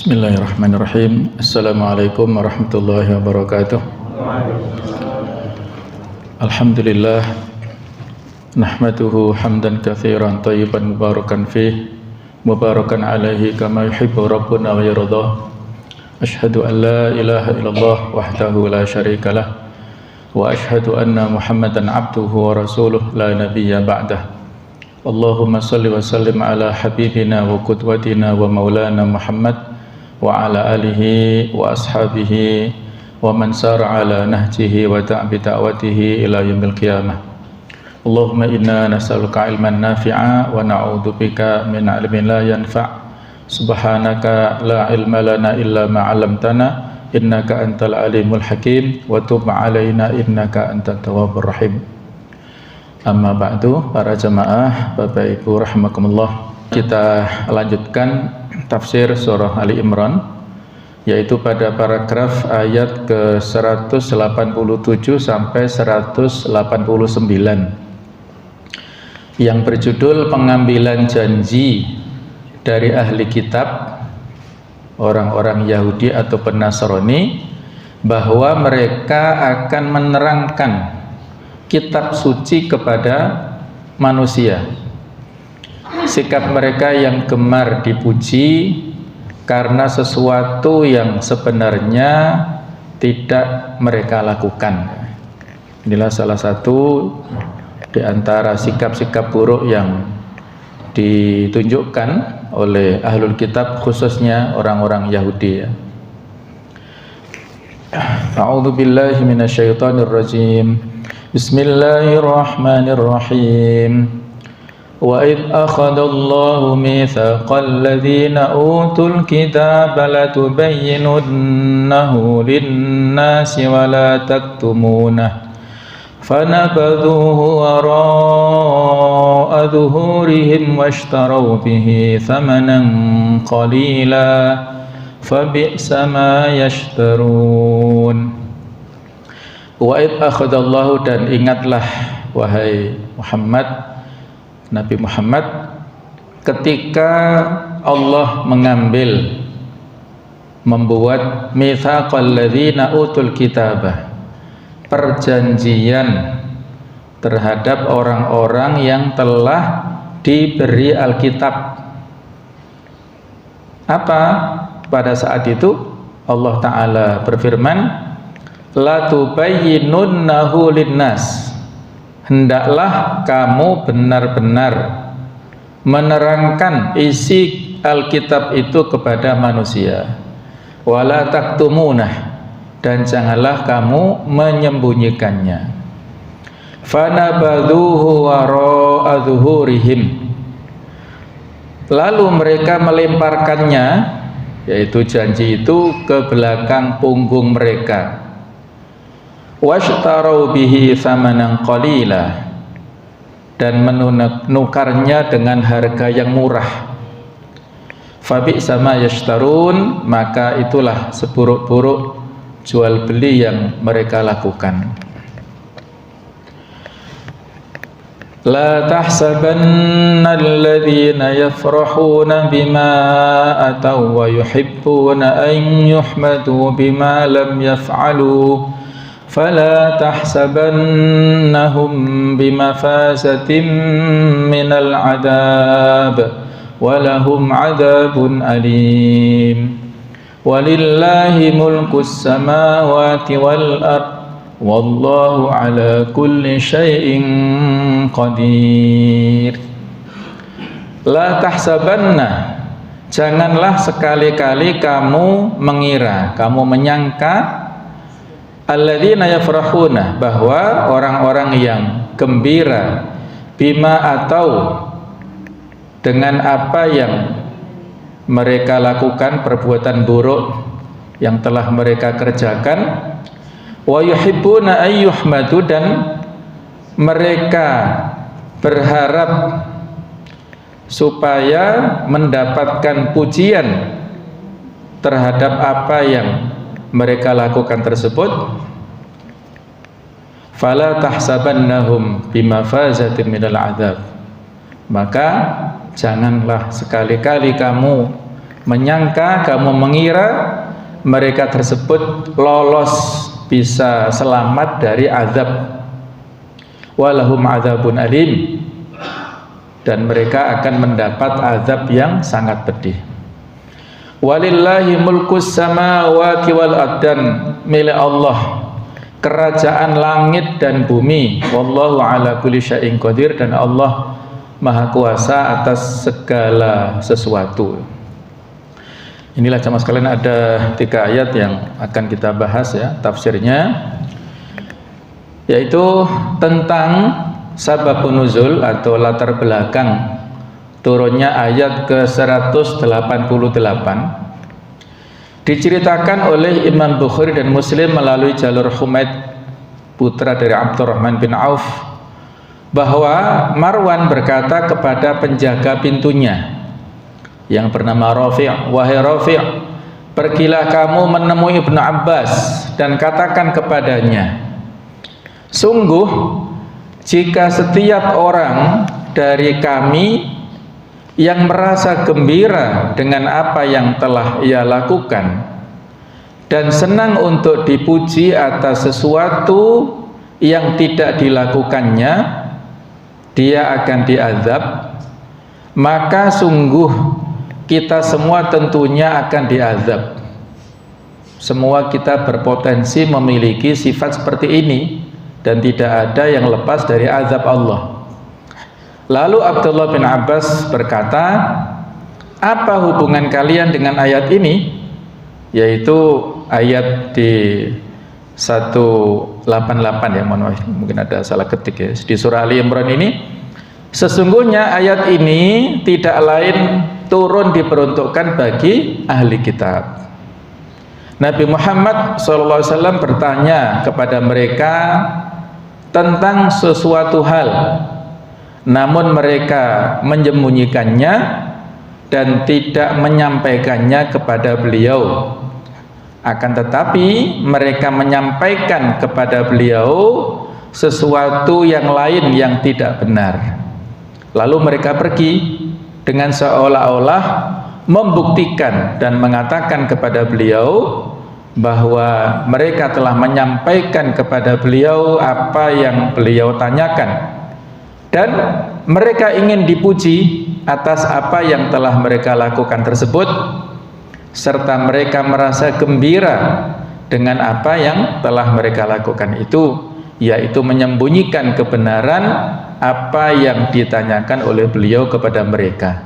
Bismillahirrahmanirrahim. Assalamualaikum warahmatullahi wabarakatuh. Alhamdulillah, nahmaduhu hamdan katsiran thayyiban mubarakan fih, mubarakan alaihi kama yuhibbu rabbuna wa yardah. Asyhadu an la ilaha illallah wahdahu la syarikalah wa asyhadu anna Muhammadan abduhu wa rasuluh la nabiyya ba'dah. Allahumma salli wa sallim ala habibina wa qudwatina wa maulana Muhammad wa ala alihi wa ashabihi wa man sara ala nahjihi wa ta'bi da'watihi ila yaumil qiyamah. Allahumma inna nas'aluka ilman nafi'a wa na'udzubika min ilmin la yanfa'. Subhanaka la ilma lana illa ma 'allamtana innaka antal alimul hakim wa tub 'alaina innaka antat tawwabur rahim. Amma ba'du, para jamaah Bapak Ibu rahimakumullah. Kita lanjutkan tafsir surah Ali Imran, yaitu pada paragraf ayat ke 187 sampai 189 yang berjudul pengambilan janji dari ahli kitab, orang-orang Yahudi atau Nasrani, bahwa mereka akan menerangkan kitab suci kepada manusia. Sikap mereka yang gemar dipuji karena sesuatu yang sebenarnya tidak mereka lakukan. Inilah salah satu di antara sikap-sikap buruk yang ditunjukkan oleh ahlul kitab, khususnya orang-orang Yahudi. A'udzu billahi minasyaitonir rajim. Bismillahirrahmanirrahim. وَإِذْ أَخَذَ اللَّهُ مِيثَاقَ الَّذِينَ أُوتُوا الْكِتَابَ لَتُبَيِّنُنَّهُ لِلنَّاسِ وَلَا تَكْتُمُونَهُ فَنَبَذُوهُ وَرَاءَ ظُهُورِهِمْ وَاشْتَرَوْا بِهِ ثَمَنًا قَلِيلًا فَبِئْسَ مَا يَشْتَرُونَ. وَإِذْ أَخَذَ اللَّهُ, dan ingatlah wahai Muhammad, Nabi Muhammad, ketika Allah membuat mitsaqal ladzina utul kitabah, perjanjian terhadap orang-orang yang telah diberi Alkitab. Apa pada saat itu? Allah Ta'ala berfirman, la tubayyinunnahu linnas, hendaklah kamu benar-benar menerangkan isi Alkitab itu kepada manusia. Wala taktumunah, dan janganlah kamu menyembunyikannya. Fanabadhuhu wara'a zuhurihim, lalu mereka melemparkannya, yaitu janji itu, ke belakang punggung mereka. Washtarau bihi thamanan qalila, dan menukarnya dengan harga yang murah. Fabi'sa ma yashtarun, maka itulah seburuk-buruk jual beli yang mereka lakukan. La tahsabanna alladhina yafrahuna bima ataw wa yuhibbuna an yuhmadu bima lam yaf'alu فلا تحسبنهم بمفازة من العذاب ولهم عذاب أليم ولله ملك السماوات والأرض والله على كل شيء قدير. لا تحسبن, janganlah sekali-kali kamu mengira, kamu menyangka, alladzina yafrahuna, bahwa orang-orang yang gembira, bima atau dengan apa yang mereka lakukan, perbuatan buruk yang telah mereka kerjakan, wa yuhibbuna ayyuhmadu, dan mereka berharap supaya mendapatkan pujian terhadap apa yang mereka lakukan tersebut. Fala tahsabannahum bimafazatin minal adzab, maka janganlah sekali-kali kamu menyangka, kamu mengira mereka tersebut lolos, bisa selamat dari azab. Walahum adzabun alim, dan mereka akan mendapat azab yang sangat pedih. Walillahi mulkus samawati wal ardan, milik Allah kerajaan langit dan bumi. Wallahu ala kulli syai'in qadir, dan Allah maha kuasa atas segala sesuatu. Inilah jamaah sekalian, ada 3 ayat yang akan kita bahas ya tafsirnya, yaitu tentang sababun nuzul atau latar belakang turunnya ayat ke-188. Diceritakan oleh Imam Bukhari dan Muslim melalui jalur Humaid putra dari Abdurrahman bin Auf, bahwa Marwan berkata kepada penjaga pintunya yang bernama Rafi', wahai Rafi', pergilah kamu menemui Ibnu Abbas dan katakan kepadanya, sungguh jika setiap orang dari kami yang merasa gembira dengan apa yang telah ia lakukan dan senang untuk dipuji atas sesuatu yang tidak dilakukannya, dia akan diazab, maka sungguh kita semua tentunya akan diazab. Semua kita berpotensi memiliki sifat seperti ini, dan tidak ada yang lepas dari azab Allah. Lalu Abdullah bin Abbas berkata, apa hubungan kalian dengan ayat ini? Yaitu ayat di 188 ya, mungkin ada salah ketik ya, di surah Ali Imran ini. Sesungguhnya ayat ini tidak lain turun diperuntukkan bagi ahli kitab. Nabi Muhammad SAW bertanya kepada mereka tentang sesuatu hal, namun mereka menyembunyikannya dan tidak menyampaikannya kepada beliau. Akan tetapi mereka menyampaikan kepada beliau sesuatu yang lain yang tidak benar. Lalu mereka pergi dengan seolah-olah membuktikan dan mengatakan kepada beliau bahwa mereka telah menyampaikan kepada beliau apa yang beliau tanyakan, dan mereka ingin dipuji atas apa yang telah mereka lakukan tersebut, serta mereka merasa gembira dengan apa yang telah mereka lakukan itu, yaitu menyembunyikan kebenaran apa yang ditanyakan oleh beliau kepada mereka.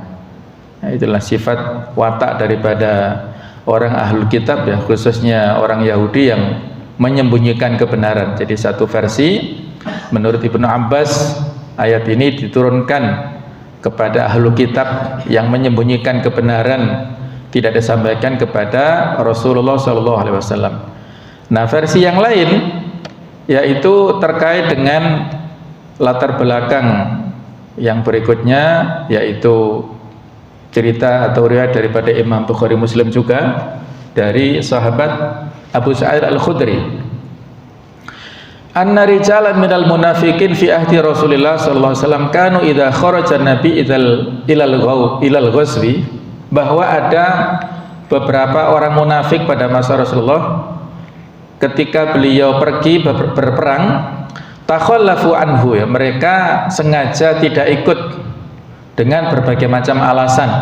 Nah, itulah sifat watak daripada orang ahlul kitab ya, khususnya orang Yahudi yang menyembunyikan kebenaran. Jadi satu versi menurut Ibnu Abbas, ayat ini diturunkan kepada ahlul kitab yang menyembunyikan kebenaran, tidak disampaikan kepada Rasulullah SAW. Nah, versi yang lain yaitu terkait dengan latar belakang yang berikutnya, yaitu cerita atau riwayat daripada Imam Bukhari Muslim juga dari sahabat Abu Sa'id Al-Khudri, anna rijalan minal munafiqin fi ahdi Rasulillah sallallahu alaihi wasallam kanu idza kharaja nabi ilal ghazwi, bahwa ada beberapa orang munafik pada masa Rasulullah ketika beliau pergi berperang, takhallafu anhu ya, mereka sengaja tidak ikut dengan berbagai macam alasan.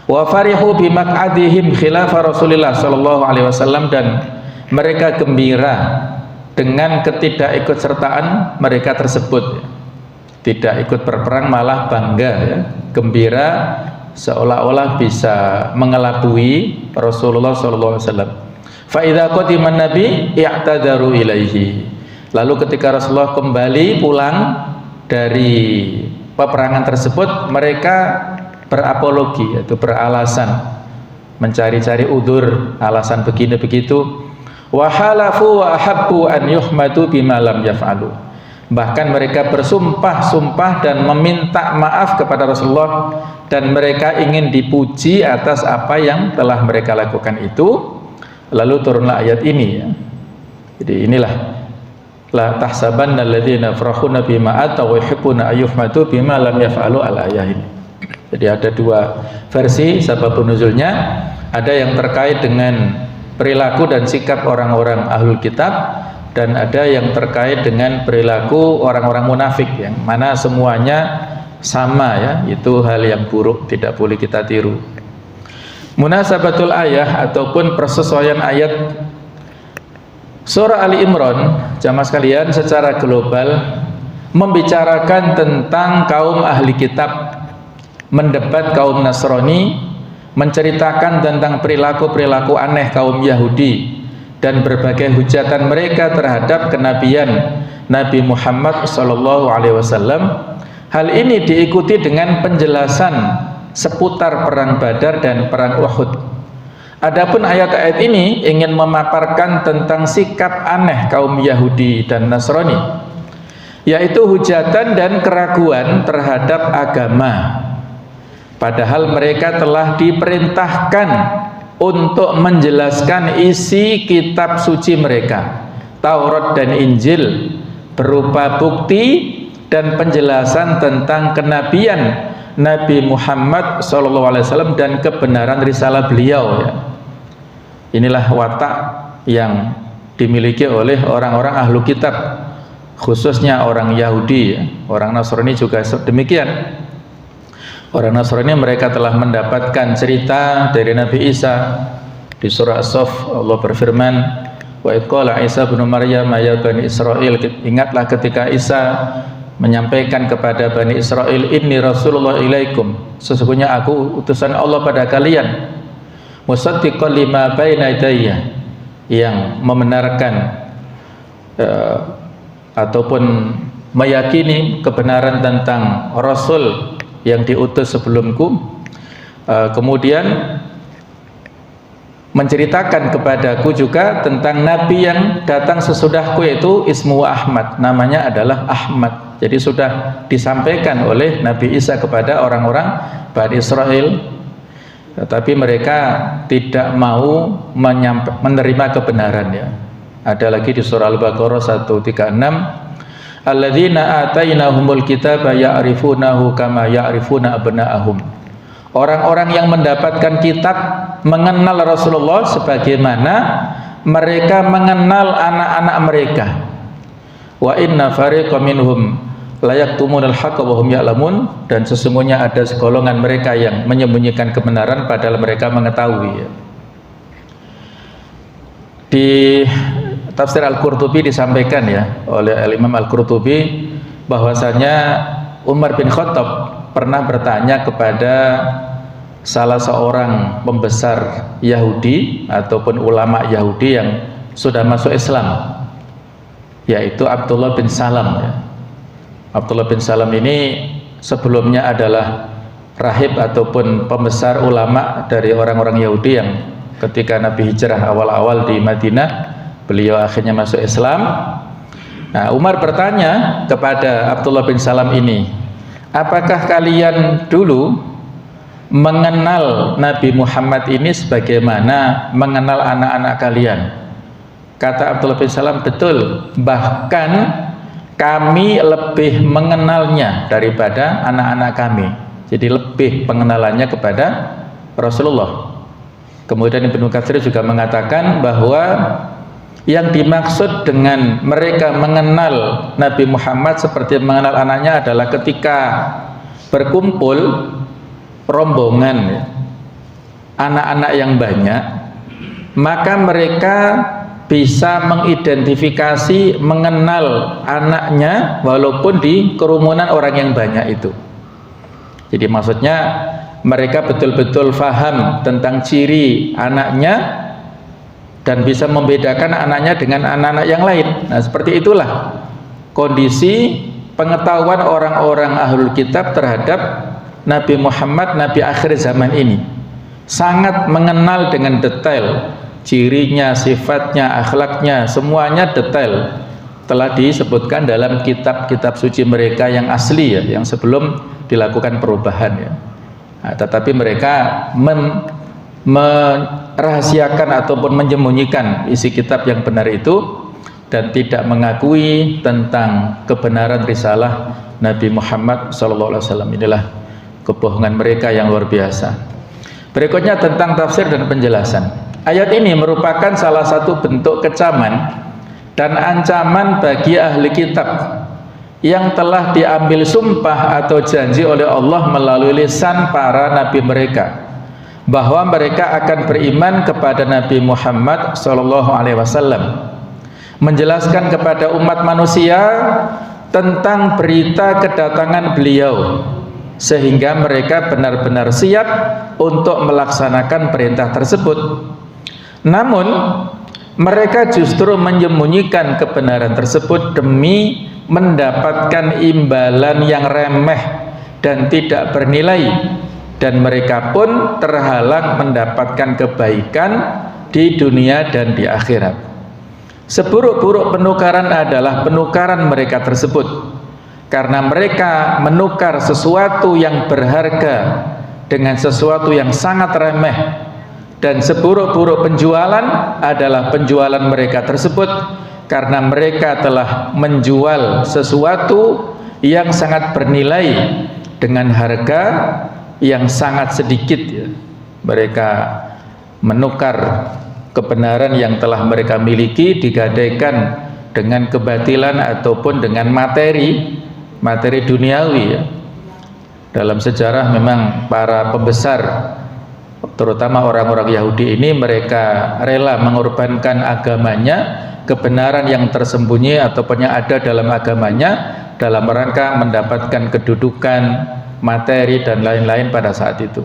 Wa farihu bi maq'adihim khilafa Rasulillah sallallahu alaihi wasallam, dan mereka gembira dengan ketidakikutsertaan mereka tersebut. Tidak ikut berperang malah bangga ya, gembira seolah-olah bisa mengelabui Rasulullah sallallahu alaihi wasallam. Fa idza qadima nabi i'tadaru ilaihi. Lalu ketika Rasulullah kembali pulang dari peperangan tersebut, mereka berapologi, yaitu beralasan, mencari-cari udzur, alasan begini begitu. Wa halafu wa ahabbu an yuhmadu bima lam yaf'alu. Bahkan mereka bersumpah-sumpah dan meminta maaf kepada Rasulullah, dan mereka ingin dipuji atas apa yang telah mereka lakukan itu. Lalu turunlah ayat ini ya. Jadi inilah, la tahsabanna alladziina yafrahuna bima ataw wa yuhibbuna ayyuhmadu bima lam yaf'alu, al-ayah ini. Jadi ada dua versi sababun nuzulnya, ada yang terkait dengan perilaku dan sikap orang-orang ahlul kitab, dan ada yang terkait dengan perilaku orang-orang munafik, yang mana semuanya sama ya, itu hal yang buruk, tidak boleh kita tiru. Munasabatul ayah ataupun persesuaian ayat surah Ali Imran, jamaah sekalian, secara global membicarakan tentang kaum ahli kitab, mendebat kaum Nasrani, menceritakan tentang perilaku-perilaku aneh kaum Yahudi dan berbagai hujatan mereka terhadap kenabian Nabi Muhammad SAW. Hal ini diikuti dengan penjelasan seputar perang Badar dan perang Uhud. Adapun ayat-ayat ini ingin memaparkan tentang sikap aneh kaum Yahudi dan Nasrani, yaitu hujatan dan keraguan terhadap agama, padahal mereka telah diperintahkan untuk menjelaskan isi kitab suci mereka, Taurat dan Injil, berupa bukti dan penjelasan tentang kenabian Nabi Muhammad SAW dan kebenaran risalah beliau ya. Inilah watak yang dimiliki oleh orang-orang ahlu kitab, khususnya orang Yahudi ya. Orang Nasrani juga demikian. Orang Nasrani mereka telah mendapatkan cerita dari Nabi Isa. Di surah As-Saff Allah berfirman, wa idh qala Isa bin Maryam ya bani Israil, ingatlah ketika Isa menyampaikan kepada Bani Israel, inni Rasulullah ilaikum, sesungguhnya aku utusan Allah pada kalian, musaddiqan lima baina yadayya, yang membenarkan ataupun meyakini kebenaran tentang Rasul yang diutus sebelumku, kemudian menceritakan kepadaku juga tentang Nabi yang datang sesudahku, yaitu ismu Ahmad, namanya adalah Ahmad. Jadi sudah disampaikan oleh Nabi Isa kepada orang-orang Bani Israel, tetapi mereka tidak mau menerima kebenaran ya. Ada lagi di surah Al-Baqarah 136, alladzina atainahumul kitaba ya'rifunahu kama ya'rifuna abna'ahum. Orang-orang yang mendapatkan kitab mengenal Rasulullah sebagaimana mereka mengenal anak-anak mereka. Wa inna fariqam minhum la yaktumunal haqqa wa hum ya'lamun, dan sesungguhnya ada segolongan mereka yang menyembunyikan kebenaran padahal mereka mengetahui. Di tafsir Al-Qurtubi disampaikan ya oleh Imam Al-Qurtubi bahwasanya Umar bin Khattab pernah bertanya kepada salah seorang pembesar Yahudi ataupun ulama Yahudi yang sudah masuk Islam, yaitu Abdullah bin Salam ya. Abdullah bin Salam ini sebelumnya adalah rahib ataupun pembesar ulama dari orang-orang Yahudi yang ketika Nabi hijrah awal-awal di Madinah, beliau akhirnya masuk Islam. Nah, Umar bertanya kepada Abdullah bin Salam ini, apakah kalian dulu mengenal Nabi Muhammad ini sebagaimana mengenal anak-anak kalian? Kata Abdullah bin Salam, betul, bahkan kami lebih mengenalnya daripada anak-anak kami. Jadi lebih pengenalannya kepada Rasulullah. Kemudian Ibnu Katsir juga mengatakan bahwa yang dimaksud dengan mereka mengenal Nabi Muhammad seperti mengenal anaknya adalah ketika berkumpul rombongan anak-anak yang banyak, maka mereka bisa mengidentifikasi, mengenal anaknya walaupun di kerumunan orang yang banyak itu. Jadi maksudnya mereka betul-betul faham tentang ciri anaknya dan bisa membedakan anaknya dengan anak-anak yang lain. Nah, seperti itulah kondisi pengetahuan orang-orang ahlul kitab terhadap Nabi Muhammad, Nabi akhir zaman ini. Sangat mengenal dengan detail cirinya, sifatnya, akhlaknya, semuanya detail telah disebutkan dalam kitab-kitab suci mereka yang asli ya, yang sebelum dilakukan perubahan ya. Nah, tetapi mereka merahasiakan ataupun menyembunyikan isi kitab yang benar itu dan tidak mengakui tentang kebenaran risalah Nabi Muhammad SAW. Inilah kebohongan mereka yang luar biasa. Berikutnya tentang tafsir dan penjelasan. Ayat ini merupakan salah satu bentuk kecaman dan ancaman bagi ahli kitab yang telah diambil sumpah atau janji oleh Allah melalui lisan para nabi mereka bahwa mereka akan beriman kepada Nabi Muhammad SAW, menjelaskan kepada umat manusia tentang berita kedatangan beliau sehingga mereka benar-benar siap untuk melaksanakan perintah tersebut. Namun mereka justru menyembunyikan kebenaran tersebut demi mendapatkan imbalan yang remeh dan tidak bernilai, dan mereka pun terhalang mendapatkan kebaikan di dunia dan di akhirat. Seburuk-buruk penukaran adalah penukaran mereka tersebut, karena mereka menukar sesuatu yang berharga dengan sesuatu yang sangat remeh, dan seburuk-buruk penjualan adalah penjualan mereka tersebut karena mereka telah menjual sesuatu yang sangat bernilai dengan harga yang sangat sedikit. Mereka menukar kebenaran yang telah mereka miliki digadaikan dengan kebatilan ataupun dengan materi duniawi. Dalam sejarah memang para pembesar, terutama orang-orang Yahudi ini, mereka rela mengorbankan agamanya, kebenaran yang tersembunyi ataupun yang ada dalam agamanya, dalam rangka mendapatkan kedudukan, materi dan lain-lain pada saat itu.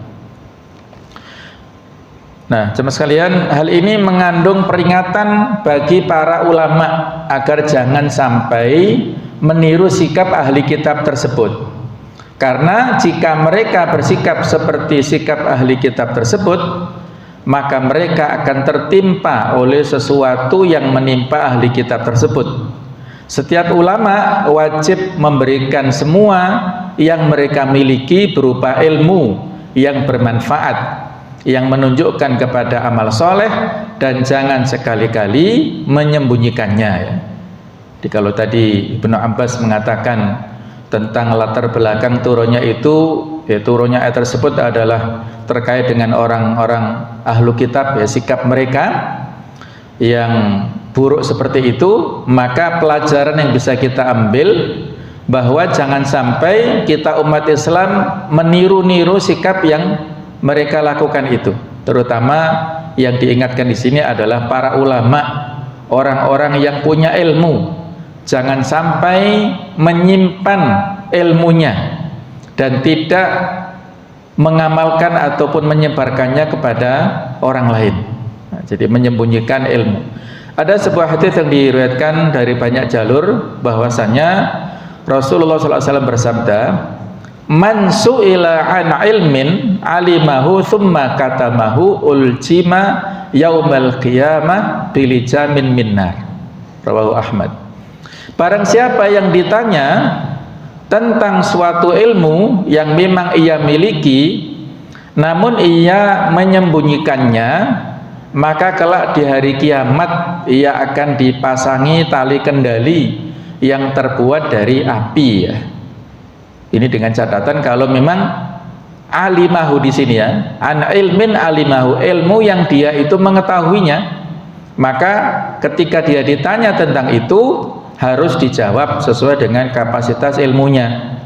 Nah, jemaah sekalian, hal ini mengandung peringatan bagi para ulama agar jangan sampai meniru sikap ahli kitab tersebut. Karena jika mereka bersikap seperti sikap ahli kitab tersebut, maka mereka akan tertimpa oleh sesuatu yang menimpa ahli kitab tersebut. Setiap ulama wajib memberikan semua yang mereka miliki berupa ilmu yang bermanfaat, yang menunjukkan kepada amal soleh, dan jangan sekali-kali menyembunyikannya. Jadi kalau tadi Ibnu Abbas mengatakan tentang latar belakang turunnya itu, turunnya ayat tersebut adalah terkait dengan orang-orang ahlu kitab, sikap mereka yang buruk seperti itu, maka pelajaran yang bisa kita ambil bahwa jangan sampai kita umat Islam meniru-niru sikap yang mereka lakukan itu. Terutama yang diingatkan di sini adalah para ulama, orang-orang yang punya ilmu. Jangan sampai menyimpan ilmunya dan tidak mengamalkan ataupun menyebarkannya kepada orang lain. Nah, jadi menyembunyikan ilmu. Ada sebuah hadis yang diriwayatkan dari banyak jalur bahwasanya Rasulullah SAW bersabda, "Man su'ila an ilmin alimahu thumma katamahu uljima yaumal qiyamah bilijamin minnar." Rawahu Ahmad. Barang siapa yang ditanya tentang suatu ilmu yang memang ia miliki, namun ia menyembunyikannya, maka kelak di hari kiamat ia akan dipasangi tali kendali yang terbuat dari api. Ini dengan catatan kalau memang alimahu di sini an ilmin alimahu, ilmu yang dia itu mengetahuinya, maka ketika dia ditanya tentang itu harus dijawab sesuai dengan kapasitas ilmunya.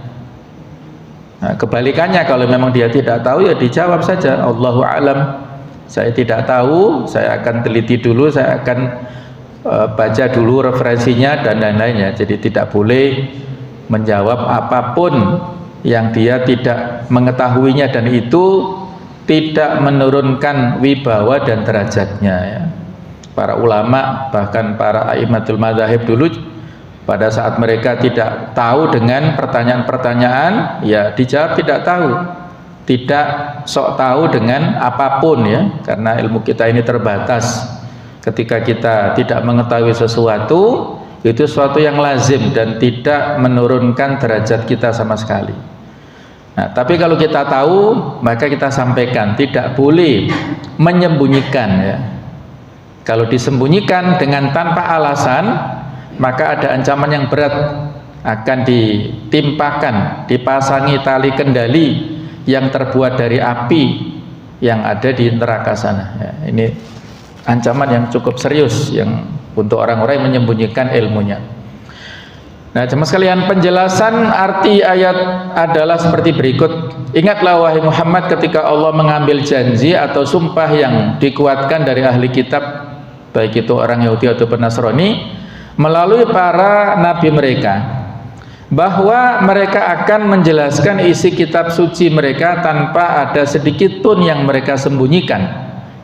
Nah, kebalikannya kalau memang dia tidak tahu, ya dijawab saja, Allahu a'lam, saya tidak tahu, saya akan teliti dulu, saya akan baca dulu referensinya dan lain-lainnya. Jadi tidak boleh menjawab apapun yang dia tidak mengetahuinya, dan itu tidak menurunkan wibawa dan derajatnya. Para ulama, bahkan para a'immatul madzhab dulu, pada saat mereka tidak tahu dengan pertanyaan-pertanyaan, ya dijawab tidak tahu, tidak sok tahu dengan apapun, karena ilmu kita ini terbatas. Ketika kita tidak mengetahui sesuatu, itu sesuatu yang lazim dan tidak menurunkan derajat kita sama sekali. Nah, tapi kalau kita tahu, maka kita sampaikan, tidak boleh menyembunyikan. Kalau disembunyikan dengan tanpa alasan, maka ada ancaman yang berat, akan ditimpakan, dipasangi tali kendali yang terbuat dari api yang ada di neraka sana. Ya, ini ancaman yang cukup serius yang untuk orang-orang yang menyembunyikan ilmunya. Nah, jemaah sekalian, penjelasan arti ayat adalah seperti berikut. Ingatlah wahai Muhammad ketika Allah mengambil janji atau sumpah yang dikuatkan dari ahli kitab, baik itu orang Yahudi ataupun Nasrani, melalui para nabi mereka, bahwa mereka akan menjelaskan isi kitab suci mereka tanpa ada sedikit pun yang mereka sembunyikan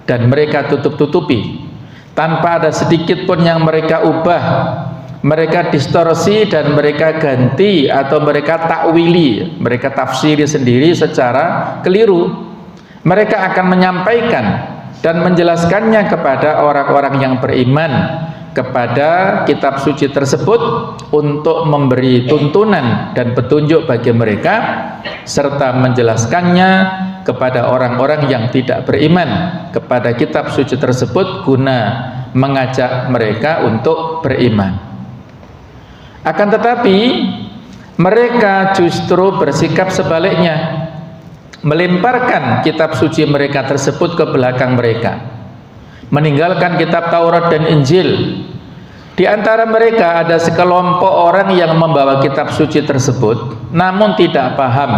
dan mereka tutup-tutupi, tanpa ada sedikit pun yang mereka ubah, mereka distorsi dan mereka ganti atau mereka takwili, mereka tafsiri sendiri secara keliru. Mereka akan menyampaikan dan menjelaskannya kepada orang-orang yang beriman kepada kitab suci tersebut untuk memberi tuntunan dan petunjuk bagi mereka, serta menjelaskannya kepada orang-orang yang tidak beriman kepada kitab suci tersebut guna mengajak mereka untuk beriman. Akan tetapi mereka justru bersikap sebaliknya, melemparkan kitab suci mereka tersebut ke belakang mereka, meninggalkan kitab Taurat dan Injil. Di antara mereka ada sekelompok orang yang membawa kitab suci tersebut namun tidak paham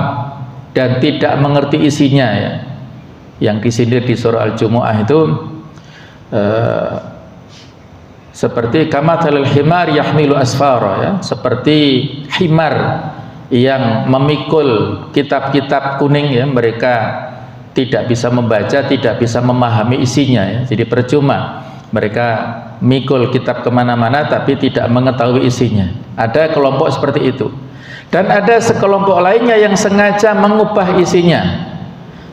dan tidak mengerti isinya, ya. Yang disindir di surah Al-Jumu'ah itu seperti kamathalil himar yahmilu asfara, ya, seperti himar yang memikul kitab-kitab kuning, ya. Mereka tidak bisa membaca, tidak bisa memahami isinya, ya. Jadi percuma mereka mikul kitab kemana-mana tapi tidak mengetahui isinya. Ada kelompok seperti itu. Dan ada sekelompok lainnya yang sengaja mengubah isinya,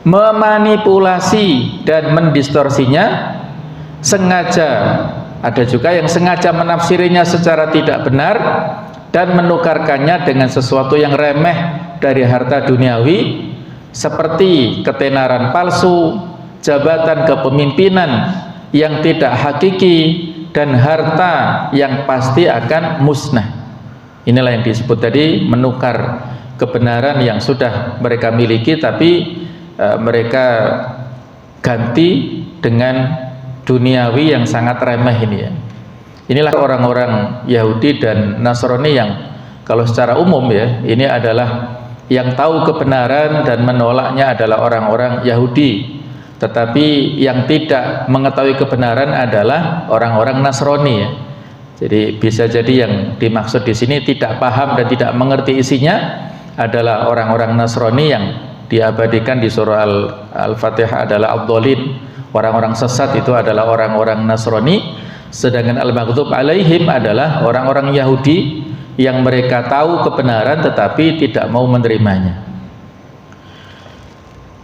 memanipulasi dan mendistorsinya sengaja. Ada juga yang sengaja menafsirinya secara tidak benar dan menukarkannya dengan sesuatu yang remeh dari harta duniawi, seperti ketenaran palsu, jabatan kepemimpinan yang tidak hakiki, dan harta yang pasti akan musnah. Inilah yang disebut tadi menukar kebenaran yang sudah mereka miliki tapi mereka ganti dengan duniawi yang sangat remeh ini, ya. Inilah orang-orang Yahudi dan Nasrani yang kalau secara umum, ya, ini adalah yang tahu kebenaran dan menolaknya adalah orang-orang Yahudi. Tetapi yang tidak mengetahui kebenaran adalah orang-orang Nasrani, ya. Jadi bisa jadi yang dimaksud di sini tidak paham dan tidak mengerti isinya adalah orang-orang Nasrani yang diabadikan di surah Al-Fatihah adalah ad-dhalin. Orang-orang sesat itu adalah orang-orang Nasrani, sedangkan al-maghdub alaihim adalah orang-orang Yahudi yang mereka tahu kebenaran tetapi tidak mau menerimanya.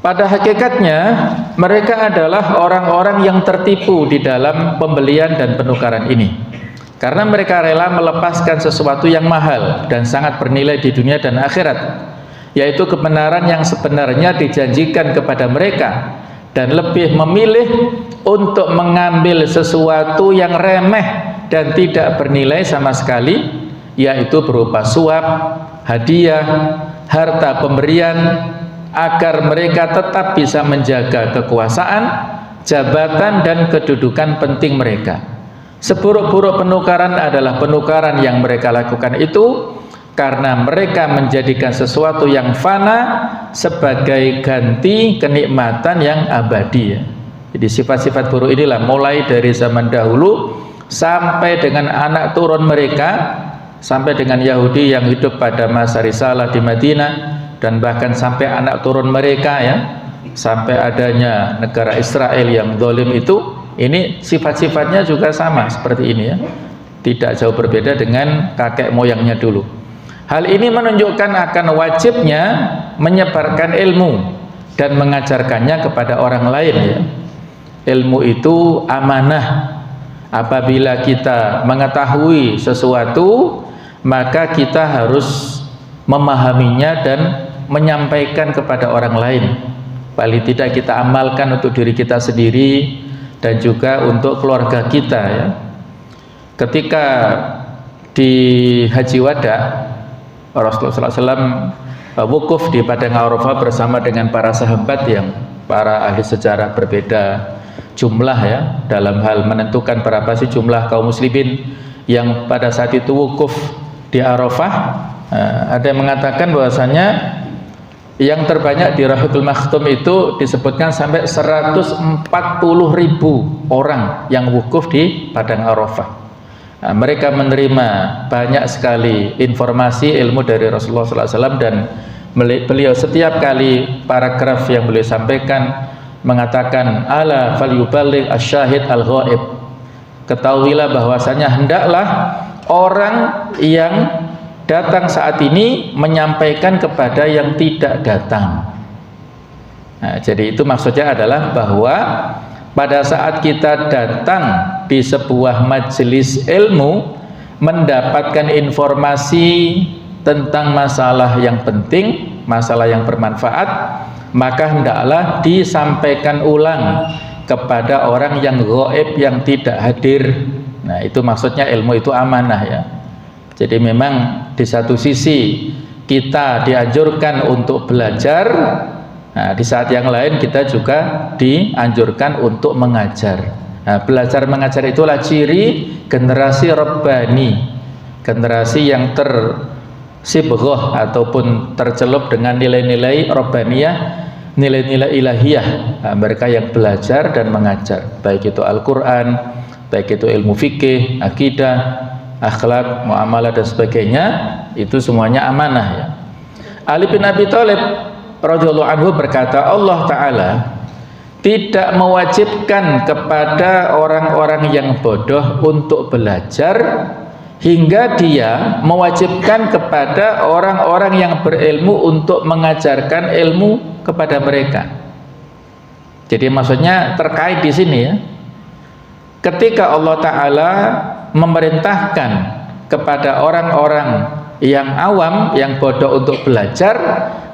Pada hakikatnya mereka adalah orang-orang yang tertipu di dalam pembelian dan penukaran ini, karena mereka rela melepaskan sesuatu yang mahal dan sangat bernilai di dunia dan akhirat, yaitu kebenaran yang sebenarnya dijanjikan kepada mereka, dan lebih memilih untuk mengambil sesuatu yang remeh dan tidak bernilai sama sekali, yaitu berupa suap, hadiah, harta pemberian, agar mereka tetap bisa menjaga kekuasaan, jabatan, dan kedudukan penting mereka. Seburuk-buruk penukaran adalah penukaran yang mereka lakukan itu karena mereka menjadikan sesuatu yang fana sebagai ganti kenikmatan yang abadi, ya. Jadi sifat-sifat buruk inilah mulai dari zaman dahulu sampai dengan anak turun mereka, sampai dengan Yahudi yang hidup pada masa risalah di Madinah, dan bahkan sampai anak turun mereka, ya, sampai adanya negara Israel yang zalim itu. Ini sifat-sifatnya juga sama seperti ini, ya. Tidak jauh berbeda dengan kakek moyangnya dulu. Hal ini menunjukkan akan wajibnya menyebarkan ilmu dan mengajarkannya kepada orang lain, ya. Ilmu itu amanah. Apabila kita mengetahui sesuatu, maka kita harus memahaminya dan menyampaikan kepada orang lain. Paling tidak kita amalkan untuk diri kita sendiri dan juga untuk keluarga kita, ya. Ketika di Haji Wada, Rasulullah SAW wukuf di Padang Arafah bersama dengan para sahabat yang para ahli sejarah berbeda jumlah ya dalam hal menentukan berapa sih jumlah kaum muslimin yang pada saat itu wukuf di Arafah. Ada yang mengatakan bahwasanya yang terbanyak di Rahiqul Makhtum itu disebutkan sampai 140.000 orang yang wukuf di Padang Arafah. Mereka menerima banyak sekali informasi ilmu dari Rasulullah SAW, dan beliau setiap kali paragraf yang beliau sampaikan mengatakan ala falyuballigh asyahid al-ghaib, ketahuilah bahwasanya hendaklah orang yang datang saat ini menyampaikan kepada yang tidak datang. Nah, jadi itu maksudnya adalah bahwa pada saat kita datang di sebuah majelis ilmu mendapatkan informasi tentang masalah yang penting, masalah yang bermanfaat, maka hendaklah disampaikan ulang kepada orang yang gaib, yang tidak hadir. Nah, itu maksudnya ilmu itu amanah ya. Jadi memang di satu sisi kita dianjurkan untuk belajar, nah, di saat yang lain kita juga dianjurkan untuk mengajar. Nah, belajar mengajar itulah ciri generasi Rabbani, generasi yang tersibghah ataupun tercelup dengan nilai-nilai Rabbaniyah, nilai-nilai ilahiyah. Nah, mereka yang belajar dan mengajar, baik itu Al-Quran, baik itu ilmu fikih, akidah, akhlak, muamalah dan sebagainya, itu semuanya amanah ya. Ali bin Abi Thalib radhiyallahu anhu berkata, Allah Ta'ala tidak mewajibkan kepada orang-orang yang bodoh untuk belajar hingga dia mewajibkan kepada orang-orang yang berilmu untuk mengajarkan ilmu kepada mereka. Jadi maksudnya terkait di sini ya, ketika Allah Ta'ala memerintahkan kepada orang-orang yang awam, yang bodoh untuk belajar,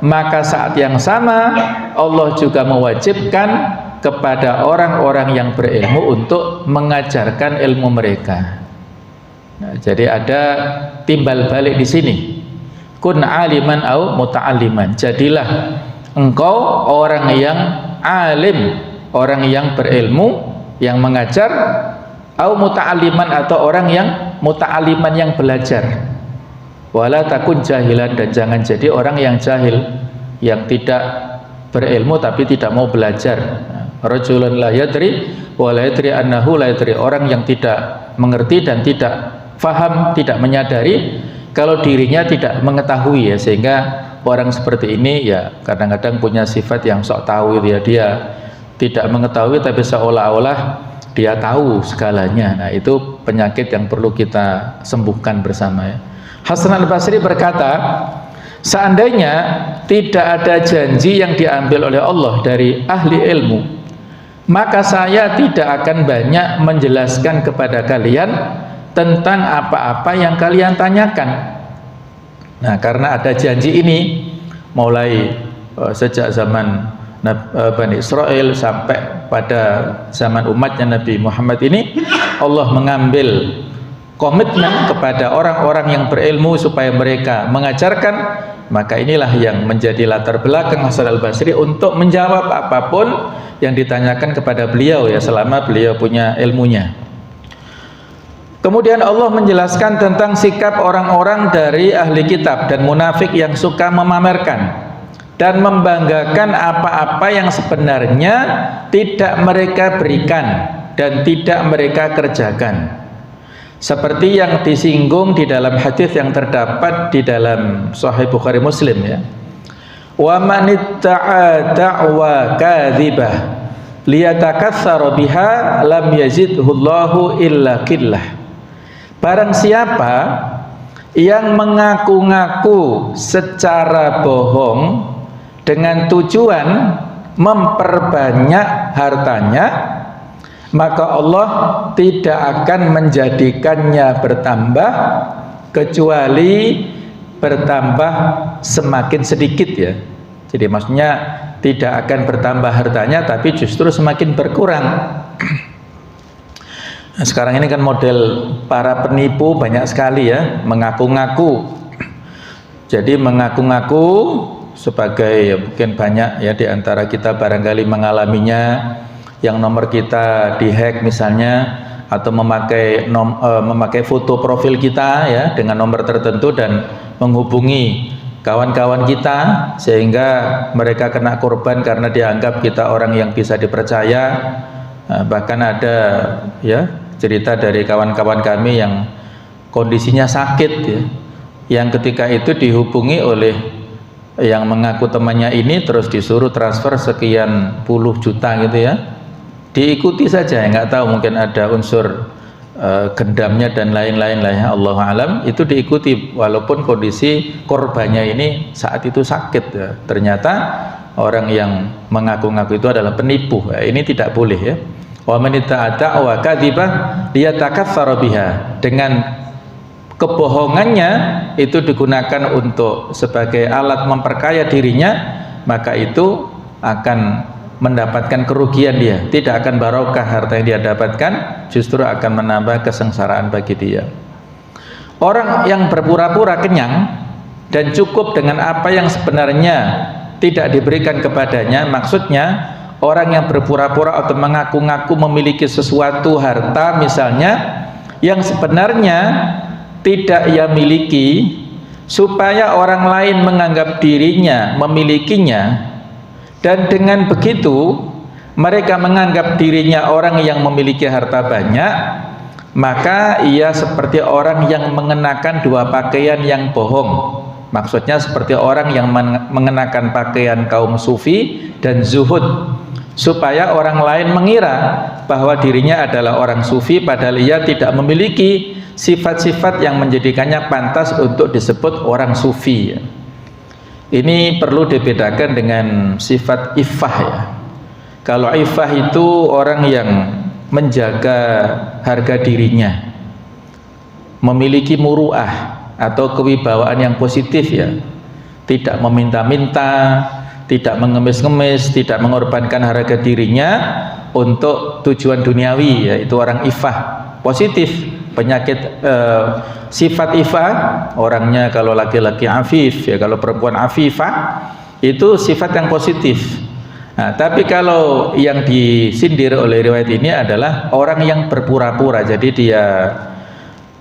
maka saat yang sama Allah juga mewajibkan kepada orang-orang yang berilmu untuk mengajarkan ilmu mereka. Nah, jadi ada timbal balik di sini. Kun aliman au muta'alliman. Jadilah engkau orang yang alim, orang yang berilmu, yang mengajar, au muta'alliman, atau orang yang muta'alliman, yang belajar. Wala takun jahilan, dan jangan jadi orang yang jahil, yang tidak berilmu tapi tidak mau belajar. Rajulun la yadri wa la yadri annahu la yadri, orang yang tidak mengerti dan tidak faham, tidak menyadari kalau dirinya tidak mengetahui ya. Sehingga orang seperti ini ya kadang-kadang punya sifat yang sok tahu ya, dia tidak mengetahui tapi seolah-olah dia tahu segalanya. Nah, itu penyakit yang perlu kita sembuhkan bersama ya. Hasan al-Basri berkata, seandainya tidak ada janji yang diambil oleh Allah dari ahli ilmu, maka saya tidak akan banyak menjelaskan kepada kalian tentang apa-apa yang kalian tanyakan. Nah, karena ada janji ini mulai sejak zaman Bani Israel sampai pada zaman umatnya Nabi Muhammad ini, Allah mengambil komitmen kepada orang-orang yang berilmu supaya mereka mengajarkan. Maka inilah yang menjadi latar belakang Hasan al-Basri untuk menjawab apapun yang ditanyakan kepada beliau ya, selama beliau punya ilmunya. Kemudian Allah menjelaskan tentang sikap orang-orang dari ahli kitab dan munafik yang suka memamerkan dan membanggakan apa-apa yang sebenarnya tidak mereka berikan dan tidak mereka kerjakan. Seperti yang disinggung di dalam hadis yang terdapat di dalam Sahih Bukhari Muslim ya. Wa man itta'a da'wa kadzibah liyatakassara biha lam yazidhullahu illa qillah. Barang siapa yang mengaku-ngaku secara bohong dengan tujuan memperbanyak hartanya, maka Allah tidak akan menjadikannya bertambah kecuali bertambah semakin sedikit ya. Jadi maksudnya tidak akan bertambah hartanya tapi justru semakin berkurang. Nah, sekarang ini kan model para penipu banyak sekali ya, mengaku-ngaku Jadi mengaku-ngaku sebagai, ya mungkin banyak ya di antara kita barangkali mengalaminya, yang nomor kita dihack misalnya, atau memakai foto profil kita ya dengan nomor tertentu dan menghubungi kawan-kawan kita sehingga mereka kena korban karena dianggap kita orang yang bisa dipercaya. Bahkan ada ya cerita dari kawan-kawan kami yang kondisinya sakit ya, yang ketika itu dihubungi oleh yang mengaku temannya ini, terus disuruh transfer sekian puluh juta gitu ya, diikuti saja, nggak tahu mungkin ada unsur gendamnya dan lain-lain lah ya, Allah alam, itu diikuti walaupun kondisi korbannya ini saat itu sakit ya. Ternyata orang yang mengaku-ngaku itu adalah penipu ya. Ini tidak boleh ya. Wa man ta'ata wa kadhiba liyatakatsara biha, dengan kebohongannya itu digunakan untuk sebagai alat memperkaya dirinya, maka itu akan mendapatkan kerugian dia, tidak akan barokah harta yang dia dapatkan, justru akan menambah kesengsaraan bagi dia. Orang yang berpura-pura kenyang dan cukup dengan apa yang sebenarnya tidak diberikan kepadanya, maksudnya orang yang berpura-pura atau mengaku-ngaku memiliki sesuatu harta misalnya yang sebenarnya tidak ia miliki, supaya orang lain menganggap dirinya memilikinya, dan dengan begitu mereka menganggap dirinya orang yang memiliki harta banyak, maka ia seperti orang yang mengenakan dua pakaian yang bohong. Maksudnya seperti orang yang mengenakan pakaian kaum sufi dan zuhud, supaya orang lain mengira bahwa dirinya adalah orang sufi padahal ia tidak memiliki sifat-sifat yang menjadikannya pantas untuk disebut orang sufi ya. Ini perlu dibedakan dengan sifat iffah ya. Kalau iffah itu orang yang menjaga harga dirinya, memiliki muruah atau kewibawaan yang positif ya, tidak meminta-minta, tidak mengemis-ngemis, tidak mengorbankan harga dirinya untuk tujuan duniawi ya, itu orang iffah positif. Penyakit sifat ifah, orangnya kalau laki-laki afif ya, kalau perempuan afifah, itu sifat yang positif. Nah, tapi kalau yang disindir oleh riwayat ini adalah orang yang berpura-pura, jadi dia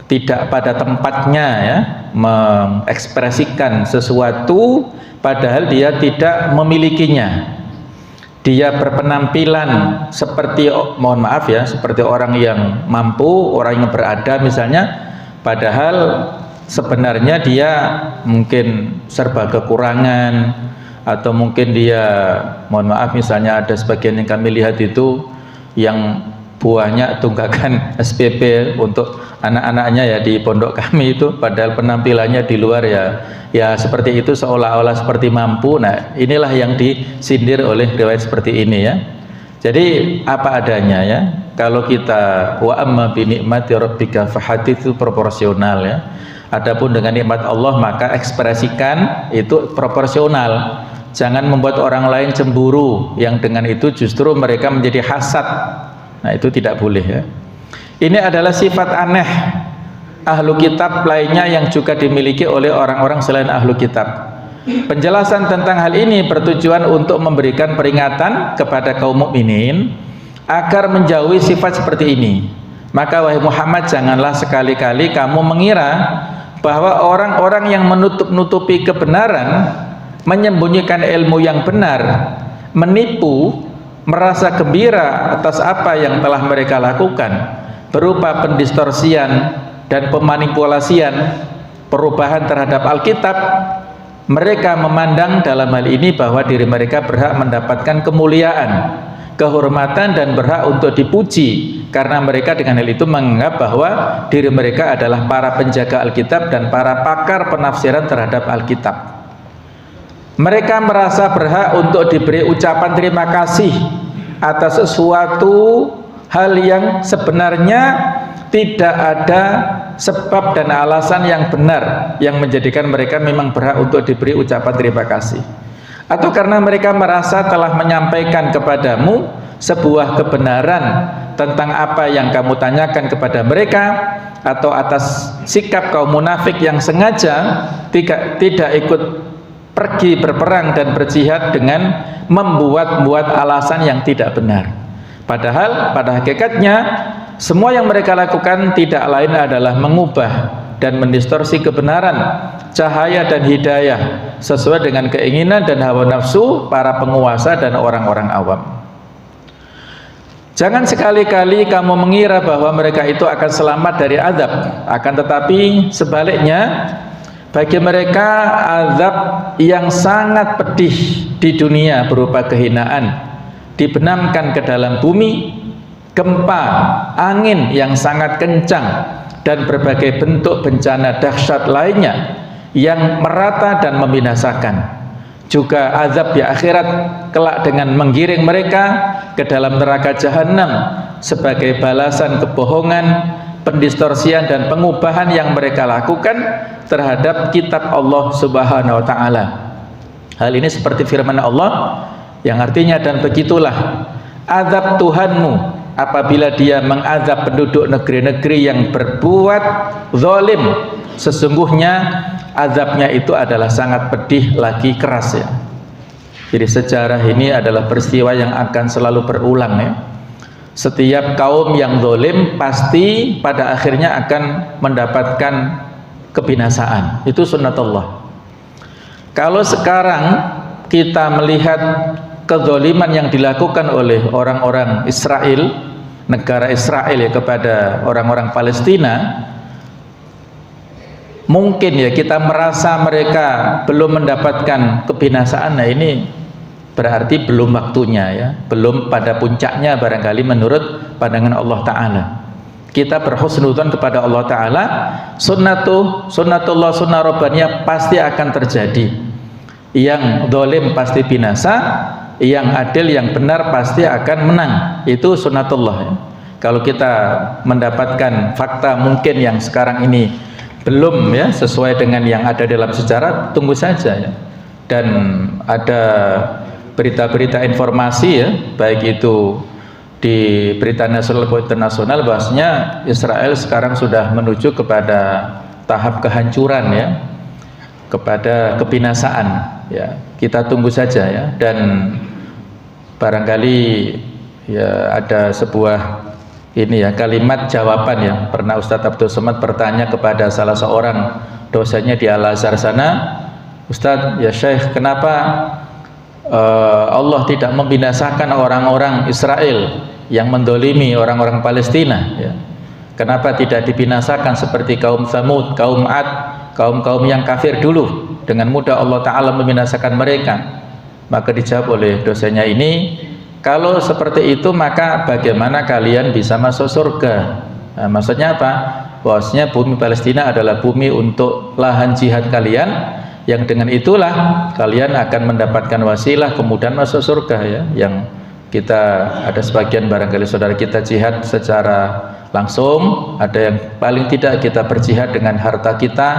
tidak pada tempatnya ya, mengekspresikan sesuatu padahal dia tidak memilikinya. Dia berpenampilan seperti, mohon maaf ya, seperti orang yang mampu, orang yang berada misalnya, padahal sebenarnya dia mungkin serba kekurangan, atau mungkin dia, mohon maaf, misalnya ada sebagian yang kami lihat itu yang buahnya tunggakan SPP untuk anak-anaknya ya di pondok kami itu, padahal penampilannya di luar ya seperti itu, seolah-olah seperti mampu. Nah, inilah yang disindir oleh riwayat seperti ini ya. Jadi apa adanya ya. Kalau kita wa amma bi ni'mati rabbika fahadits, itu proporsional ya. Adapun dengan nikmat Allah maka ekspresikan itu proporsional. Jangan membuat orang lain cemburu, yang dengan itu justru mereka menjadi hasad. Nah, itu tidak boleh ya. Ini adalah sifat aneh ahlu kitab lainnya yang juga dimiliki oleh orang-orang selain ahlu kitab. Penjelasan tentang hal ini bertujuan untuk memberikan peringatan kepada kaum mukminin agar menjauhi sifat seperti ini. Maka wahai Muhammad, janganlah sekali-kali kamu mengira bahwa orang-orang yang menutup-nutupi kebenaran, menyembunyikan ilmu yang benar, menipu, merasa gembira atas apa yang telah mereka lakukan berupa pendistorsian dan pemanipulasian perubahan terhadap Alkitab. Mereka memandang dalam hal ini bahwa diri mereka berhak mendapatkan kemuliaan, kehormatan, dan berhak untuk dipuji, karena mereka dengan hal itu menganggap bahwa diri mereka adalah para penjaga Alkitab dan para pakar penafsiran terhadap Alkitab. Mereka merasa berhak untuk diberi ucapan terima kasih atas sesuatu hal yang sebenarnya tidak ada sebab dan alasan yang benar yang menjadikan mereka memang berhak untuk diberi ucapan terima kasih, atau karena mereka merasa telah menyampaikan kepadamu sebuah kebenaran tentang apa yang kamu tanyakan kepada mereka, atau atas sikap kaum munafik yang sengaja tidak ikut pergi berperang dan berjihad dengan membuat-buat alasan yang tidak benar. Padahal pada hakikatnya semua yang mereka lakukan tidak lain adalah mengubah dan mendistorsi kebenaran, cahaya dan hidayah sesuai dengan keinginan dan hawa nafsu para penguasa dan orang-orang awam. Jangan sekali-kali kamu mengira bahwa mereka itu akan selamat dari azab, akan tetapi sebaliknya bagi mereka azab yang sangat pedih di dunia berupa kehinaan, dibenamkan ke dalam bumi, gempa, angin yang sangat kencang, dan berbagai bentuk bencana dahsyat lainnya yang merata dan membinasakan. Juga azab di akhirat kelak dengan menggiring mereka ke dalam neraka jahanam sebagai balasan kebohongan, pendistorsian dan pengubahan yang mereka lakukan terhadap kitab Allah Subhanahu wa taala. Hal ini seperti firman Allah yang artinya, dan begitulah azab Tuhanmu apabila dia mengazab penduduk negeri-negeri yang berbuat zalim. Sesungguhnya azabnya itu adalah sangat pedih lagi keras ya. Jadi sejarah ini adalah peristiwa yang akan selalu berulang ya. Setiap kaum yang zalim pasti pada akhirnya akan mendapatkan kebinasaan. Itu sunnatullah. Kalau sekarang kita melihat kezaliman yang dilakukan oleh orang-orang Israel, negara Israel ya, kepada orang-orang Palestina, mungkin ya kita merasa mereka belum mendapatkan kebinasaan. Nah ini berarti belum waktunya ya, belum pada puncaknya barangkali menurut pandangan Allah Ta'ala. Kita berhusnudzon kepada Allah Ta'ala, sunnatullah sunnah rabbaniyah pasti akan terjadi. Yang zalim pasti binasa, yang adil yang benar pasti akan menang. Itu sunnatullah ya. Kalau kita mendapatkan fakta mungkin yang sekarang ini belum ya sesuai dengan yang ada dalam sejarah, tunggu saja ya. Dan ada berita-berita informasi ya, baik itu di berita nasional maupun internasional, bahwasanya Israel sekarang sudah menuju kepada tahap kehancuran ya, kepada kebinasaan ya. Kita tunggu saja ya. Dan barangkali ya ada sebuah ini ya kalimat jawaban ya, pernah Ustadz Abdul Somad bertanya kepada salah seorang dosennya di Al-Azhar sana, Ustadz ya Syekh, kenapa Allah tidak membinasakan orang-orang Israel yang mendolimi orang-orang Palestina ya? Kenapa tidak dibinasakan seperti kaum Tsamud, kaum Ad, kaum-kaum yang kafir dulu? Dengan mudah Allah Ta'ala membinasakan mereka. Maka dijawab oleh dosennya ini, kalau seperti itu maka bagaimana kalian bisa masuk surga? Nah, maksudnya apa? Bahwasanya bumi Palestina adalah bumi untuk lahan jihad kalian, yang dengan itulah kalian akan mendapatkan wasilah kemudian masuk surga ya. Yang kita ada sebagian barangkali saudara kita jihad secara langsung, ada yang paling tidak kita berjihad dengan harta kita,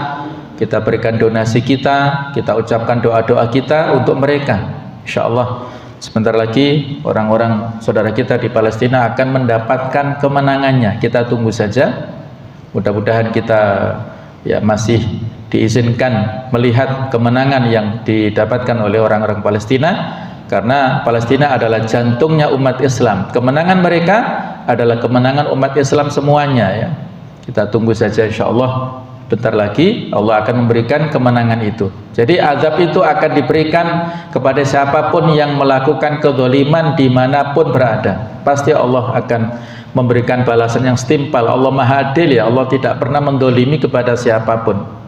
kita berikan donasi kita ucapkan doa-doa kita untuk mereka. Insyaallah sebentar lagi orang-orang saudara kita di Palestina akan mendapatkan kemenangannya. Kita tunggu saja. Mudah-mudahan kita ya masih diizinkan melihat kemenangan yang didapatkan oleh orang-orang Palestina, karena Palestina adalah jantungnya umat Islam. Kemenangan mereka adalah kemenangan umat Islam semuanya ya. Kita tunggu saja, insyaallah bentar lagi Allah akan memberikan kemenangan itu. Jadi azab itu akan diberikan kepada siapapun yang melakukan kezaliman dimanapun berada. Pasti Allah akan memberikan balasan yang setimpal. Allah Maha Adil ya, Allah tidak pernah mendolimi kepada siapapun.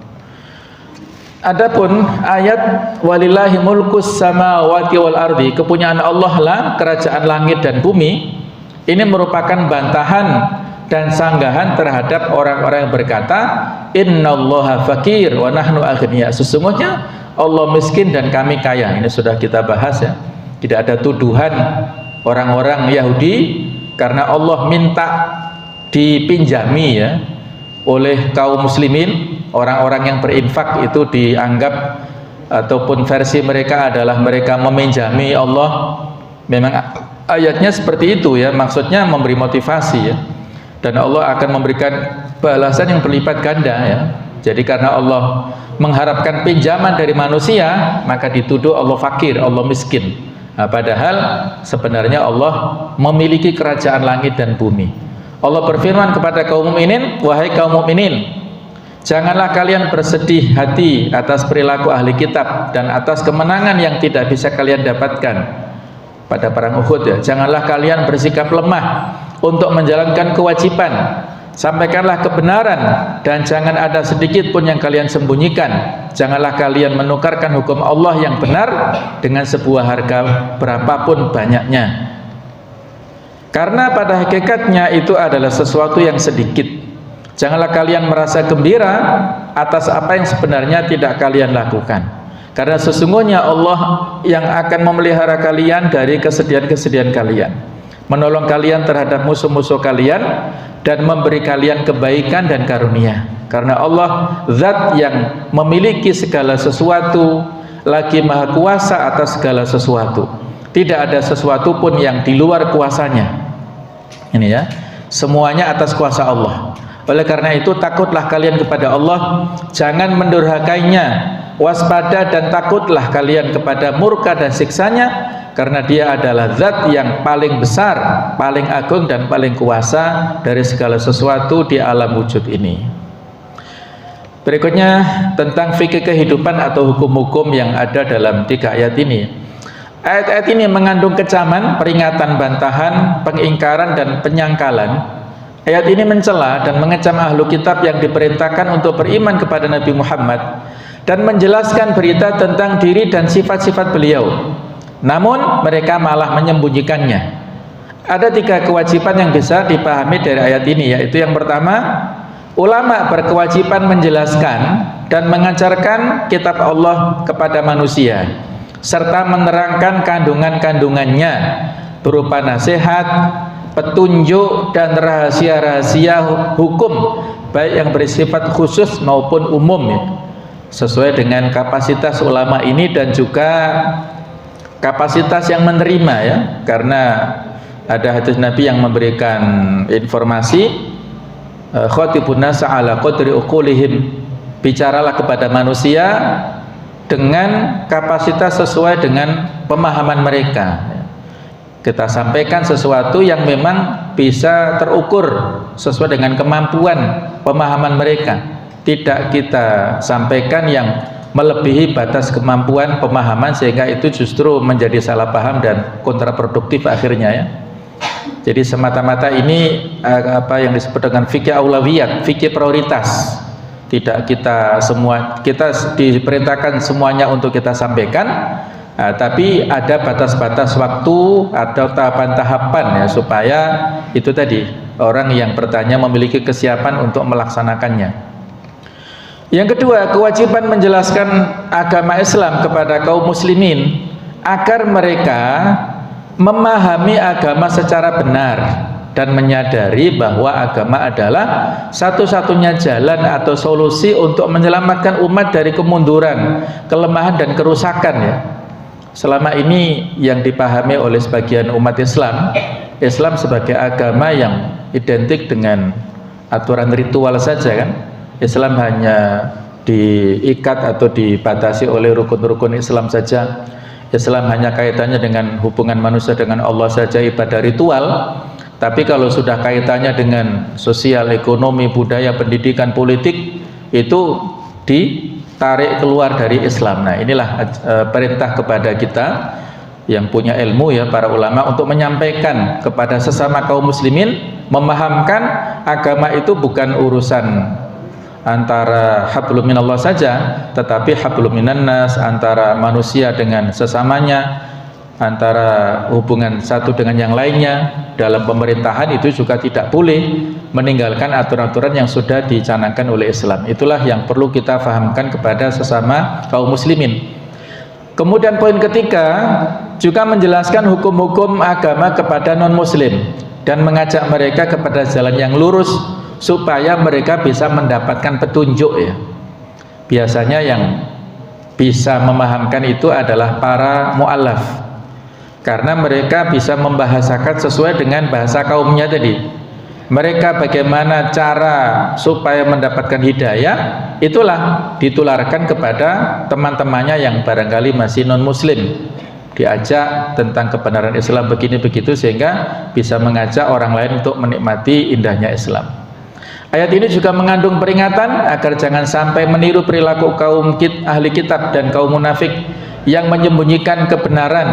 Adapun ayat walillahi mulkus samawati wal ardi, kepunyaan Allah lah kerajaan langit dan bumi, ini merupakan bantahan dan sanggahan terhadap orang-orang yang berkata innallaha fakir wa nahnu aghniya. Sesungguhnya Allah miskin dan kami kaya. Ini sudah kita bahas ya. Tidak ada tuduhan orang-orang Yahudi karena Allah minta dipinjami ya oleh kaum muslimin. Orang-orang yang berinfak itu dianggap ataupun versi mereka adalah mereka meminjami Allah. Memang ayatnya seperti itu ya, maksudnya memberi motivasi ya. Dan Allah akan memberikan balasan yang berlipat ganda ya. Jadi karena Allah mengharapkan pinjaman dari manusia, maka dituduh Allah fakir, Allah miskin. Nah, padahal sebenarnya Allah memiliki kerajaan langit dan bumi. Allah berfirman kepada kaum mukminin, wahai kaum mukminin, janganlah kalian bersedih hati atas perilaku ahli kitab dan atas kemenangan yang tidak bisa kalian dapatkan pada perang Uhud ya. Janganlah kalian bersikap lemah untuk menjalankan kewajiban. Sampaikanlah kebenaran dan jangan ada sedikit pun yang kalian sembunyikan. Janganlah kalian menukarkan hukum Allah yang benar dengan sebuah harga berapapun banyaknya. Karena pada hakikatnya itu adalah sesuatu yang sedikit. Janganlah kalian merasa gembira atas apa yang sebenarnya tidak kalian lakukan. Karena sesungguhnya Allah yang akan memelihara kalian dari kesedihan-kesedihan kalian, menolong kalian terhadap musuh-musuh kalian, dan memberi kalian kebaikan dan karunia. Karena Allah zat yang memiliki segala sesuatu, lagi maha kuasa atas segala sesuatu. Tidak ada sesuatu pun yang di luar kuasanya. Ini ya, semuanya atas kuasa Allah. Oleh karena itu takutlah kalian kepada Allah, jangan mendurhakainya, waspada dan takutlah kalian kepada murka dan siksanya, karena dia adalah zat yang paling besar, paling agung dan paling kuasa dari segala sesuatu di alam wujud ini. Berikutnya tentang fikih kehidupan atau hukum-hukum yang ada dalam 3 ayat ini. Ayat-ayat ini mengandung kecaman, peringatan, bantahan, pengingkaran dan penyangkalan. Ayat ini mencela dan mengecam ahlu kitab yang diperintahkan untuk beriman kepada Nabi Muhammad dan menjelaskan berita tentang diri dan sifat-sifat beliau. Namun mereka malah menyembunyikannya. Ada 3 kewajiban yang bisa dipahami dari ayat ini, yaitu yang pertama, ulama berkewajiban menjelaskan dan mengajarkan kitab Allah kepada manusia serta menerangkan kandungan-kandungannya berupa nasihat, petunjuk dan rahasia-rahasia hukum baik yang bersifat khusus maupun umum ya, sesuai dengan kapasitas ulama ini dan juga kapasitas yang menerima ya, karena ada hadis Nabi yang memberikan informasi khatibun nasa ala qadri uqulihim, bicaralah kepada manusia dengan kapasitas sesuai dengan pemahaman mereka. Kita sampaikan sesuatu yang memang bisa terukur sesuai dengan kemampuan pemahaman mereka, tidak kita sampaikan yang melebihi batas kemampuan pemahaman sehingga itu justru menjadi salah paham dan kontraproduktif akhirnya ya. Jadi semata-mata ini apa yang disebut dengan fikih aulawiyat, fikih prioritas. Tidak kita diperintahkan semuanya untuk kita sampaikan, tapi ada batas-batas waktu atau tahapan-tahapan ya, supaya itu tadi orang yang bertanya memiliki kesiapan untuk melaksanakannya. Yang kedua, kewajiban menjelaskan agama Islam kepada kaum muslimin agar mereka memahami agama secara benar dan menyadari bahwa agama adalah satu-satunya jalan atau solusi untuk menyelamatkan umat dari kemunduran, kelemahan dan kerusakan ya. Selama ini yang dipahami oleh sebagian umat Islam, Islam sebagai agama yang identik dengan aturan ritual saja kan. Islam hanya diikat atau dibatasi oleh rukun-rukun Islam saja. Islam hanya kaitannya dengan hubungan manusia dengan Allah saja, ibadah ritual. Tapi kalau sudah kaitannya dengan sosial, ekonomi, budaya, pendidikan, politik, itu ditarik keluar dari Islam. Nah inilah perintah kepada kita yang punya ilmu ya, para ulama, untuk menyampaikan kepada sesama kaum muslimin, memahamkan agama itu bukan urusan antara hablum minallah saja, tetapi hablum minannas, antara manusia dengan sesamanya, antara hubungan satu dengan yang lainnya. Dalam pemerintahan itu juga tidak boleh meninggalkan aturan-aturan yang sudah dicanangkan oleh Islam. Itulah yang perlu kita fahamkan kepada sesama kaum muslimin. Kemudian poin ketiga, juga menjelaskan hukum-hukum agama kepada non muslim dan mengajak mereka kepada jalan yang lurus supaya mereka bisa mendapatkan petunjuk ya. Biasanya yang bisa memahamkan itu adalah para mu'allaf, karena mereka bisa membahasakan sesuai dengan bahasa kaumnya tadi. mereka bagaimana cara supaya mendapatkan hidayah, itulah ditularkan kepada teman-temannya yang barangkali masih non muslim, diajak tentang kebenaran Islam begini begitu, sehingga bisa mengajak orang lain untuk menikmati indahnya Islam. Ayat ini juga mengandung peringatan agar jangan sampai meniru perilaku kaum ahli kitab dan kaum munafik yang menyembunyikan kebenaran,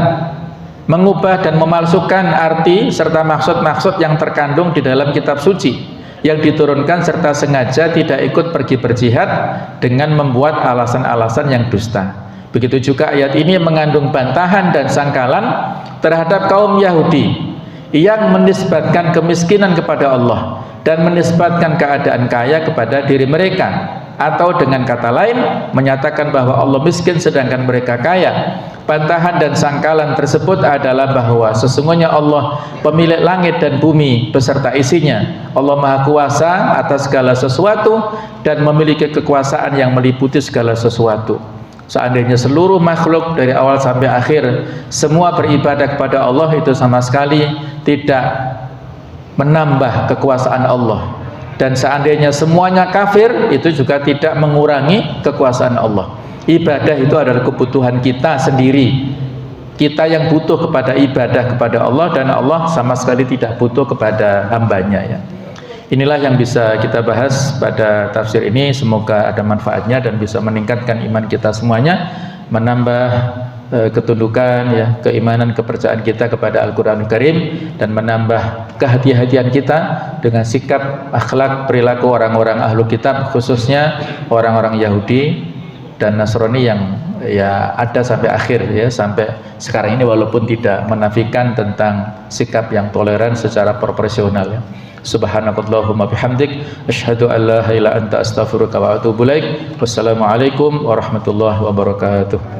mengubah dan memalsukan arti serta maksud-maksud yang terkandung di dalam kitab suci yang diturunkan, serta sengaja tidak ikut pergi berjihad dengan membuat alasan-alasan yang dusta. Begitu juga ayat ini mengandung bantahan dan sangkalan terhadap kaum Yahudi yang menisbatkan kemiskinan kepada Allah dan menisbatkan keadaan kaya kepada diri mereka, atau dengan kata lain menyatakan bahwa Allah miskin sedangkan mereka kaya. Bantahan dan sangkalan tersebut adalah bahwa sesungguhnya Allah pemilik langit dan bumi beserta isinya. Allah Maha Kuasa atas segala sesuatu dan memiliki kekuasaan yang meliputi segala sesuatu. Seandainya seluruh makhluk dari awal sampai akhir semua beribadah kepada Allah, itu sama sekali tidak menambah kekuasaan Allah, dan seandainya semuanya kafir, itu juga tidak mengurangi kekuasaan Allah. Ibadah itu adalah kebutuhan kita sendiri, kita yang butuh kepada ibadah kepada Allah, dan Allah sama sekali tidak butuh kepada hambanya ya. Inilah yang bisa kita bahas pada tafsir ini. Semoga ada manfaatnya dan bisa meningkatkan iman kita semuanya, menambah ketundukan ya, keimanan, kepercayaan kita kepada Al-Qur'anul Karim, dan menambah kehati-hatian kita dengan sikap akhlak perilaku orang-orang ahlu kitab, khususnya orang-orang Yahudi dan Nasrani yang ya ada sampai akhir ya, sampai sekarang ini, walaupun tidak menafikan tentang sikap yang toleran secara proporsional ya. Subhanakallahumma bihamdik, asyhadu an la ilaha illa anta astaghfiruka wa atubu ilaik. Wassalamualaikum warahmatullahi wabarakatuh.